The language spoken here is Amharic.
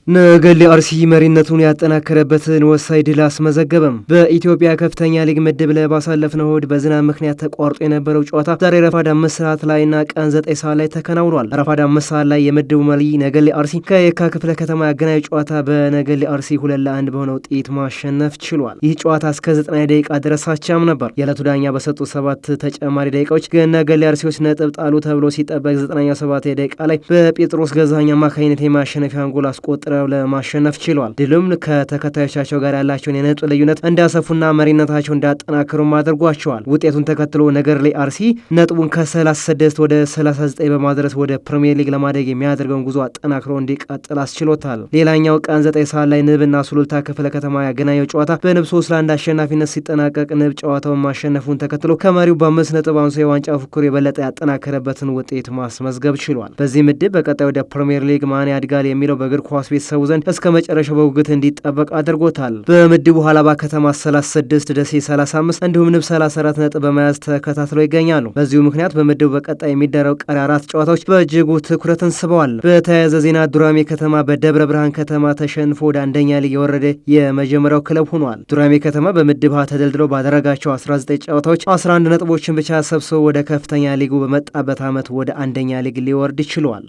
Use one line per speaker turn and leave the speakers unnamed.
ነገሌ አርሲ መሪነቱን ያጠናከረበትን ወሳኝ ድል አስመዘገበም። በኢትዮጵያ ከፍተኛ ሊግ ምድብ ላይ ባሳለፍነው እሁድ በዝናብ ምክንያት ተቋርጦ የነበረው ጨዋታ ዛሬ ረፋድ 5 ሰዓት ላይና ቀን 9 ሰዓት ላይ ተከናውኗል። ረፋድ 5 ሰዓት ላይ የምድቡ መሪ ነገሌ አርሲ ከየካ ክፍለ ከተማ ያገናኝ ጨዋታ በነገሌ አርሲ 2-1 በሆነ ውጤት ማሸነፍ ችሏል። ይህ ጨዋታ እስከ 90 ደቂቃ ድረስ አቻም ነበር። የዕለቱ ዳኛ በሰጡ 7 ተጨማሪ ደቂቃዎች ግን ነገሌ አርሲዎች ነጥብ ጣሉ ተብሎ ሲጠበቅ 97 ደቂቃ ላይ በጴጥሮስ ገዛኸኝ አማካኝነት የማሸነፊያን ጎል አስቆጥረ ለማሸነፍ ችሏል። ድሉም ከተከታዮቻቸው ጋር ያላቸውን የነጥብ ልዩነት እንዳሰፉና መሪነታቸው እንዳጠናክሩም አድርጓቸዋል። ውጤቱን ተከትሎ ነገሌ አርሲ ነጥቡን ከ36 ወደ 39 በማድረስ ወደ ፕሪሚየር ሊግ ለማደግ የሚያደርገውን ጉዞ አጠናክሮ እንዲቀጥል አስችሎታል። ሌላኛው ቀን 9 ሰዓት ላይ ንብና ሱሉልታ ክፍለ ከተማ ያገናኘው ጨዋታ በንብ 3-1 አሸናፊነት ሲጠናቀቅ ንብ ጨዋታውን ማሸነፉን ተከትሎ ከመሪው በ5 ነጥብ አንሶ የዋንጫ ፉክክሩ የበለጠ ያጠናከረበትን ውጤት ማስመዝገብ ችሏል። በዚህ ምድብ በቀጣይ ወደ ፕሪሚየር ሊግ ማን ያድጋል የሚለው በእግር ኳስ ቤተሰቡ ዘንድ እስከ መጨረሻው በጉጉት እንዲጠበቅ አድርጎታል። በምድቡ ሀላባ ከተማ 36፣ ደሴ 35 እንዲሁም ንብ 34 ነጥብ በመያዝ ተከታትለው ይገኛሉ። በዚሁ ምክንያት በምድቡ በቀጣይ የሚደረጉ ቀሪ 4 ጨዋታዎች በእጅጉ ትኩረትን ስበዋል። በተያያዘ ዜና ዱራሜ ከተማ በደብረ ብርሃን ከተማ ተሸንፎ ወደ አንደኛ ሊግ የወረደ የመጀመሪያው ክለብ ሆኗል። ዱራሜ ከተማ በምድብ ሀ ተደልድለው ባደረጋቸው 19 ጨዋታዎች 11 ነጥቦችን ብቻ ሰብስቦ ወደ ከፍተኛ ሊጉ በመጣበት ዓመት ወደ አንደኛ ሊግ ሊወርድ ችሏል።